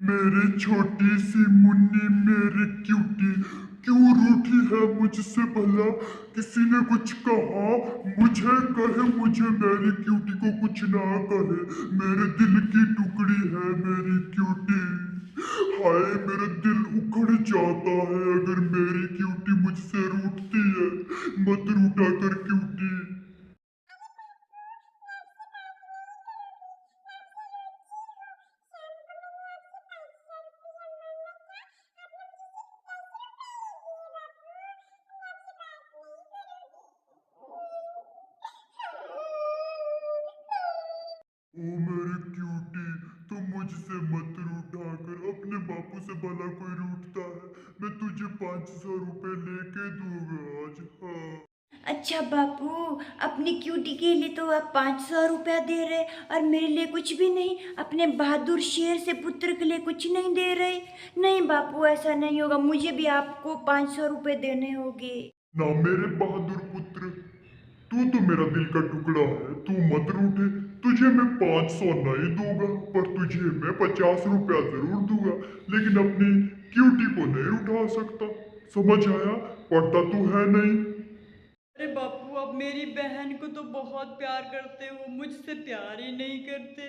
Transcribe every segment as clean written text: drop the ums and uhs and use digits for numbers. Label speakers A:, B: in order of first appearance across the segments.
A: मेरी छोटी सी मुन्नी, मेरी क्यूटी क्यों रूठी है मुझसे भला? किसी ने कुछ कहा? मुझे कहे, मुझे मेरी क्यूटी को कुछ ना कहे। मेरे दिल की टुकड़ी है मेरी क्यूटी। हाय, मेरा दिल उखड़ जाता है अगर मेरी क्यूटी मुझसे रूठती है। मत रूठा कर क्यूटी। ओ मेरी क्यूटी, तुम मुझसे मत रूठा कर। अपने बापू से भला कोई रूठता है? मैं तुझे 500 रुपए लेके दूंगा आज। हाँ।
B: अच्छा बापू, अपनी क्यूटी के लिए तो आप 500 रुपया दे रहे और मेरे लिए कुछ भी नहीं, अपने बहादुर शेर से पुत्र के लिए कुछ नहीं दे रहे। नहीं बापू, ऐसा नहीं होगा, मुझे भी आपको 500 रुपये देने होंगे।
A: ना मेरे बहादुर पुत्र, तू तो मेरा दिल का टुकड़ा है। तू मत रूठे। तुझे मैं 500 नहीं दूंगा, पर तुझे मैं 50 रुपया जरूर दूंगा। लेकिन अपनी क्यूटी को नहीं उठा सकता। समझ आया? पढ़ता तू है नहीं।
C: अरे बापू, आप मेरी बहन को तो बहुत प्यार करते हो, मुझसे प्यार ही नहीं करते।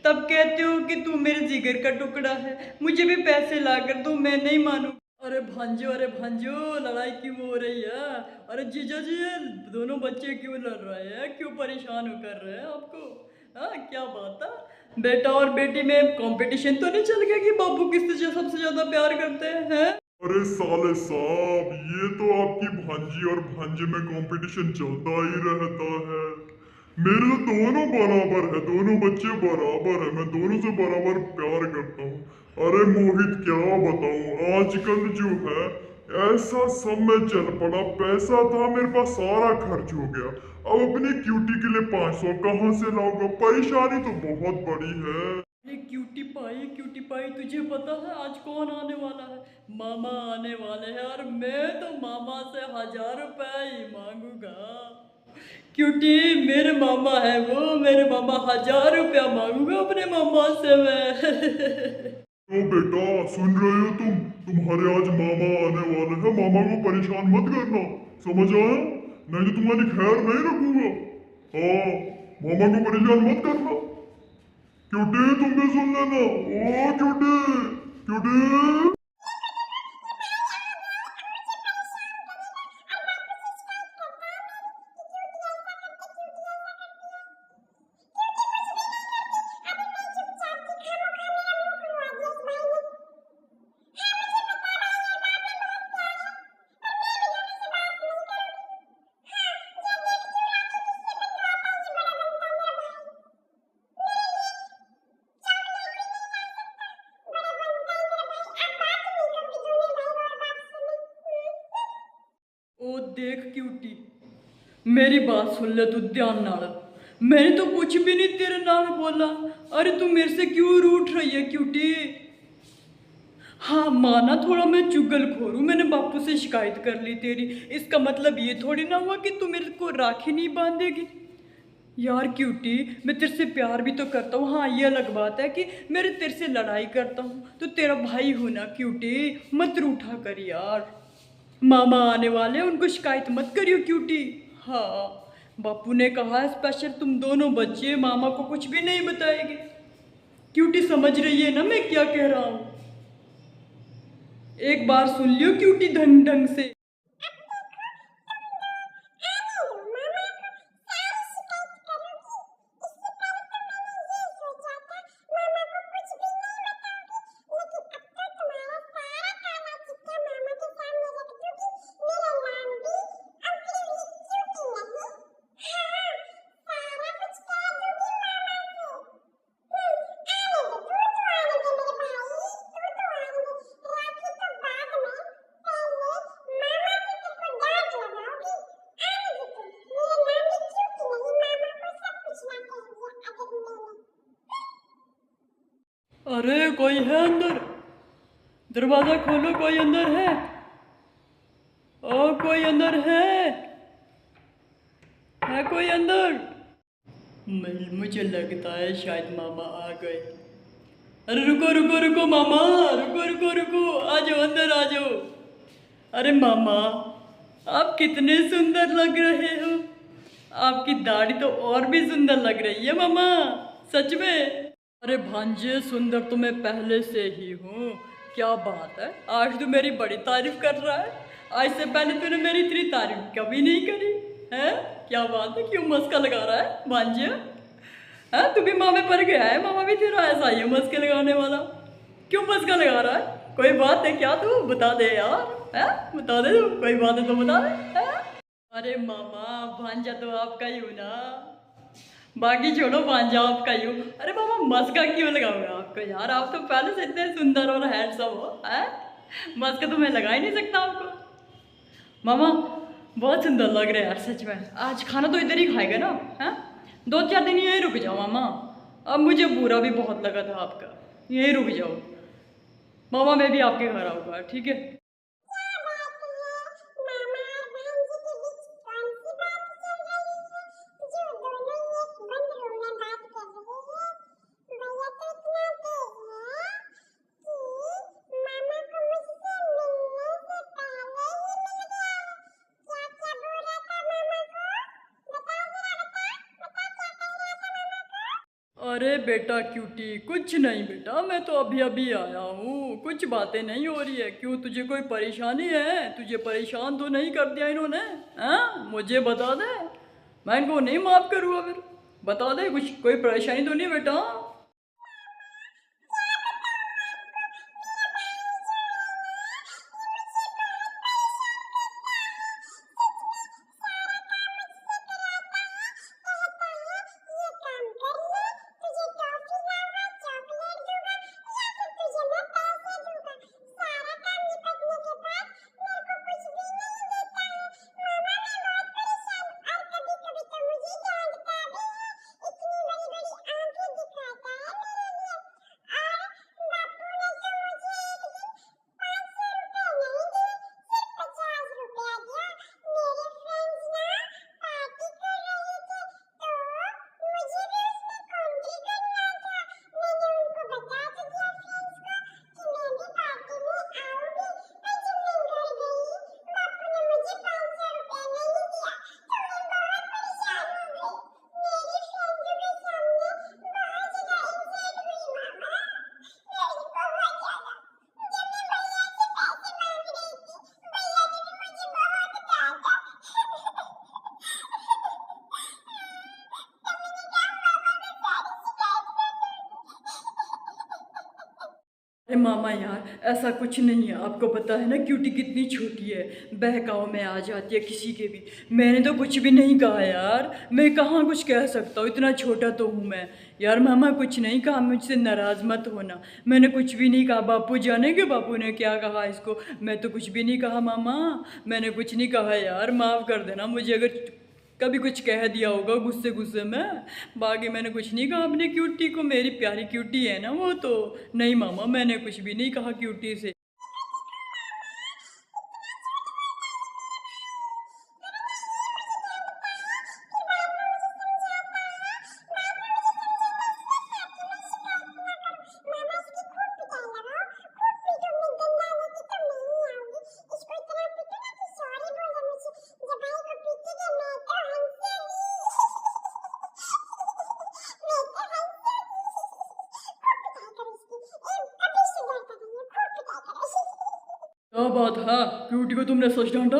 C: तब कहते हो कि तू मेरे जिगर का टुकड़ा है, मुझे भी पैसे ला कर दो, मैं नहीं मानू। अरे भांजो, लड़ाई क्यों हो रही है? अरे जीजा जी, ये दोनों बच्चे क्यों लड़ रहे हैं? क्यों परेशान कर रहे हैं आपको? हाँ, क्या बात है? बेटा और बेटी में कंपटीशन तो नहीं चल गया कि बाबू किससे सबसे ज्यादा प्यार करते हैं?
A: अरे साले साहब, ये तो आपकी भांजी और भांजे में कंपटीशन चलता ही रहता है। मेरे तो दोनों बराबर है, दोनों बच्चे बराबर है। मैं दोनों से बराबर प्यार करता हूँ। अरे मोहित, क्या बताऊँ, आजकल जो है ऐसा समय चल पड़ा। पैसा था मेरे पास, सारा खर्च हो गया। अब अपनी क्यूटी के लिए 500 कहाँ से लाऊंगा? परेशानी तो बहुत बड़ी है।
C: अरे क्यूटी पाई, तुझे पता है आज कौन आने वाला है? मामा आने वाले हैं और मैं तो मामा से 1000 रुपए ही मांगूंगा। क्यूटी, मेरे मामा है वो, मेरे मामा 1000 रुपया मांगूंगा अपने मामा से मैं।
A: ओ बेटा, सुन रहे हो तुम? तुम्हारे आज मामा आने वाले हैं। मामा को परेशान मत करना। समझ आया? नहीं तो तुम्हारी खैर नहीं रखूंगा। हाँ, मामा को परेशान मत करना। क्यूटी, तुम भी सुन लेना। ओ क्यूटी, क्यूटी।
C: ओ देख क्यूटी, मेरी बात सुन ले तू ध्यान नाल। मैंने तो कुछ भी नहीं तेरे नाल बोला। अरे तू मेरे से क्यों रूठ रही है क्यूटी? हाँ, माना थोड़ा मैं चुगलखोर हूँ, मैंने बापू से शिकायत कर ली तेरी। इसका मतलब ये थोड़ी ना हुआ कि तू मेरे को राखी नहीं बांधेगी। यार क्यूटी, मैं तेरे से प्यार भी तो करता हूँ। हाँ, ये अलग बात है कि मेरे तेरे से लड़ाई करता हूँ, तो तेरा भाई हूँ ना क्यूटी। मत रूठा कर यार। मामा आने वाले हैं, उनको शिकायत मत करियो क्यूटी। हाँ, बापू ने कहा है स्पेशल तुम दोनों बच्चे मामा को कुछ भी नहीं बताएंगे। क्यूटी समझ रही है ना मैं क्या कह रहा हूँ? एक बार सुन लियो क्यूटी ढंग ढंग से। अरे कोई है अंदर? दरवाजा खोलो, कोई अंदर है? ओ कोई अंदर है? है कोई अंदर? मुझे लगता है शायद मामा आ गए। अरे रुको रुको रुको मामा, रुको रुको रुको, आ जाओ अंदर आ जाओ। अरे मामा, आप कितने सुंदर लग रहे हो। आपकी दाढ़ी तो और भी सुंदर लग रही है मामा, सच में। अरे भांजे, सुंदर तो मैं पहले से ही हूँ। क्या बात है, आज तो मेरी बड़ी तारीफ कर रहा है। आज से पहले तूने मेरी इतनी तारीफ कभी नहीं करी है। क्या बात है, क्यों मस्का लगा रहा है भांजे? हाँ, तू भी मामे पर गया है, मामा भी तेरा ऐसा ही है मस्के लगाने वाला। क्यों मस्का लगा रहा है? कोई बात है क्या? तू बता दे यार, है बता दे, तू कोई बात है तो बता दे है? अरे मामा, भांजा तो आपका ही हूँ ना, बाकी छोड़ो, भांजा आपका ही हूँ। अरे मामा, मस्का क्यों लगाऊंगा आपको यार, आप तो पहले से इतने सुंदर और हैंडसम हो, है? मस्का तो मैं लगा ही नहीं सकता आपको। मामा बहुत सुंदर लग रहे हैं यार, सच में। आज खाना तो इधर ही खाएगा ना, है? 2-4 दिन यहीं रुक जाओ मामा। अब मुझे बुरा भी बहुत लगा था आपका, यहीं रुक जाओ मामा, मैं भी आपके घर आऊँगा, ठीक है? अरे बेटा क्यूटी, कुछ नहीं बेटा, मैं तो अभी अभी आया हूँ, कुछ बातें नहीं हो रही है। क्यों, तुझे कोई परेशानी है? तुझे परेशान तो नहीं कर दिया इन्होंने? हाँ, मुझे बता दे, मैं इनको नहीं माफ करूँगा फिर। बता दे, कुछ कोई परेशानी तो नहीं बेटा? अरे मामा यार, ऐसा कुछ नहीं है, आपको पता है ना क्यूटी कितनी छोटी है, बहकाव में आ जाती है किसी के भी। मैंने तो कुछ भी नहीं कहा यार, मैं कहाँ कुछ कह सकता हूँ, इतना छोटा तो हूँ मैं। यार मामा, कुछ नहीं कहा, मुझसे नाराज मत होना, मैंने कुछ भी नहीं कहा। बापू जानेंगे बापू ने क्या कहा इसको, मैं तो कुछ भी नहीं कहा मामा, मैंने कुछ नहीं कहा यार, माफ़ कर देना मुझे अगर कभी कुछ कह दिया होगा गुस्से गुस्से में। बाकी मैंने कुछ नहीं कहा अपनी क्यूटी को, मेरी प्यारी क्यूटी है ना वो तो। नहीं मामा, मैंने कुछ भी नहीं कहा क्यूटी से। क्या बात है, क्यूटी को तुमने सच डांटा?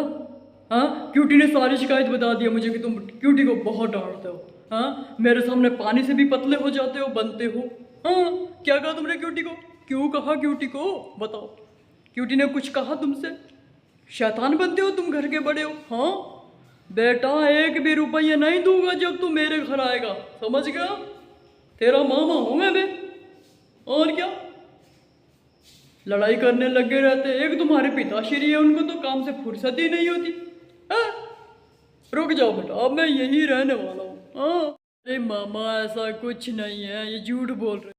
C: हाँ, क्यूटी ने सारी शिकायत बता दिया मुझे कि तुम क्यूटी को बहुत डांटते हो। हाँ, मेरे सामने पानी से भी पतले हो जाते हो, बनते हो। हाँ, क्या कहा तुमने क्यूटी को? क्यों कहा क्यूटी को, बताओ? क्यूटी ने कुछ कहा तुमसे? शैतान बनते हो तुम, घर के बड़े हो। हाँ बेटा, 1 भी रुपया नहीं दूंगा जब तू मेरे घर आएगा, समझ गया? तेरा मामा हूँ मैं भी, और क्या? लड़ाई करने लगे रहते। एक तुम्हारे पिताश्री है, उनको तो काम से फुर्सत ही नहीं होती है। रुक जाओ बेटा, अब मैं यही रहने वाला हूँ। हाँ, अरे मामा ऐसा कुछ नहीं है, ये झूठ बोल रहे।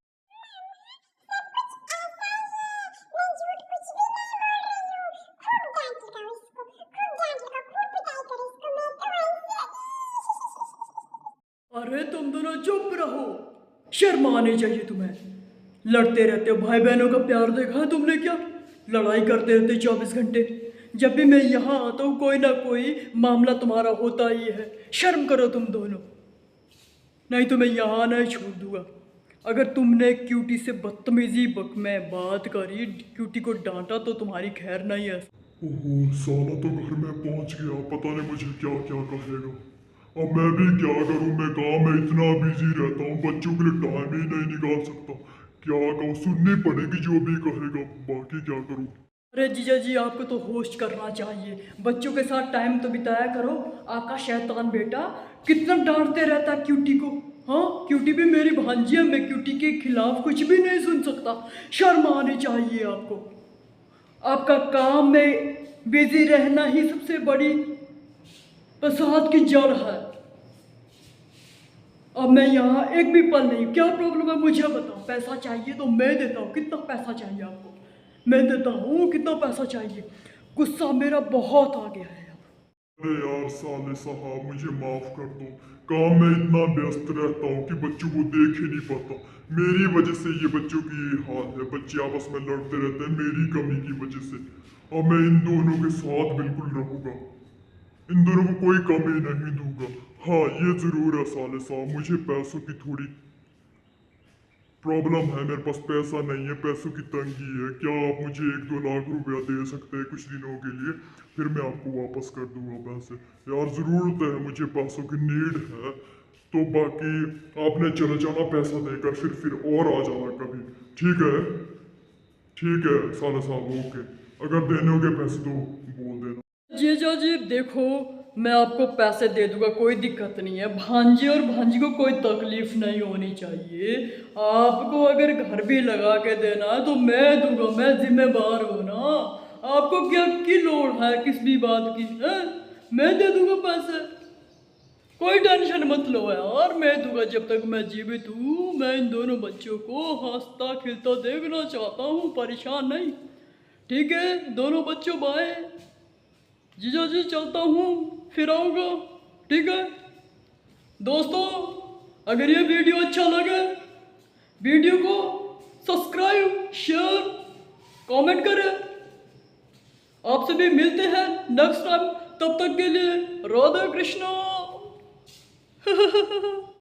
C: अरे तुम दोनों चुप रहो, शर्म आनी चाहिए तुम्हें। लड़ते रहते हो, भाई बहनों का प्यार देखा है तुमने क्या? लड़ाई करते रहते 24 घंटे। जब भी मैं यहाँ आता हूँ कोई ना कोई मामला तुम्हारा होता ही है। शर्म करो तुम दोनों, नहीं तो मैं यहाँ नहीं छोड़ दूंगा। अगर तुमने क्यूटी से बदतमीजी में बात करी, क्यूटी को डांटा, तो तुम्हारी खैर नहीं है।
A: ओहो, साला तो घर में पहुंच गया, पता नहीं मुझे क्या क्या कहेगा। अब मैं भी क्या करूं, मैं काम में इतना बिजी रहता हूँ, बच्चों के लिए टाइम ही नहीं निकाल सकता। क्या कहूँ, सुननी पड़ेगी जो भी कहेगा, बाकी क्या करूँ।
C: अरे जीजा जी, आपको तो होस्ट करना चाहिए, बच्चों के साथ टाइम तो बिताया करो। आपका शैतान बेटा कितना डांटते रहता है क्यूटी को। हाँ, क्यूटी भी मेरी भांजी है, मैं क्यूटी के खिलाफ कुछ भी नहीं सुन सकता। शर्म आनी चाहिए आपको। आपका काम में बिजी रहना ही सबसे बड़ी फसाद की जड़ है। अब मैं यहाँ एक भी पल नहीं, क्या प्रॉब्लम है मुझे बताओ। पैसा चाहिए तो मैं देता हूँ, कितना पैसा चाहिए आपको? मैं देता हूँ, कितना पैसा चाहिए? गुस्सा मेरा बहुत आ गया है अब।
A: अरे यार साले साहब, मुझे माफ कर दो। काम में इतना व्यस्त रहता हूँ कि बच्चों को देख ही नहीं पाता। मेरी वजह से ये बच्चों की ये हाल है, बच्चे आपस में लड़ते रहते हैं मेरी कमी की वजह से। और मैं इन दोनों के साथ बिल्कुल रहूंगा, इन दोनों को कोई कमी नहीं दूंगा। हाँ, ये जरूर है साले साहब, मुझे पैसों की थोड़ी प्रॉब्लम है। मेरे पास पैसा नहीं है, पैसों की तंगी है। क्या आप मुझे 1-2 लाख रुपया दे सकते हैं कुछ दिनों के लिए? फिर मैं आपको वापस कर दूंगा पैसे। यार जरूरत है मुझे, पैसों की नीड है। तो बाकी आपने चले जाना पैसा देकर, फिर और आ जाना कभी। ठीक है, ठीक है साले साहब, ओके। अगर देने होंगे पैसे तो बोल देना।
C: जीजा जी देखो, मैं आपको पैसे दे दूंगा, कोई दिक्कत नहीं है। भांजे और भांजी को कोई तकलीफ नहीं होनी चाहिए। आपको अगर घर भी लगा के देना है तो मैं दूंगा, मैं जिम्मेदार हूँ ना। आपको क्या की लोड़ है किस भी बात की है? मैं दे दूंगा पैसे, कोई टेंशन मत लो यार, मैं दूंगा जब तक मैं जीवित हूँ। मैं इन दोनों बच्चों को हंसता खिलता देखना चाहता हूँ, परेशान नहीं। ठीक है दोनों बच्चों, बाय। जीजा जी चलता हूँ, फिर आऊँगा। ठीक है दोस्तों, अगर ये वीडियो अच्छा लगे, वीडियो को सब्सक्राइब, शेयर, कमेंट करें। आपसे भी मिलते हैं नेक्स्ट टाइम, तब तक के लिए राधे कृष्णा।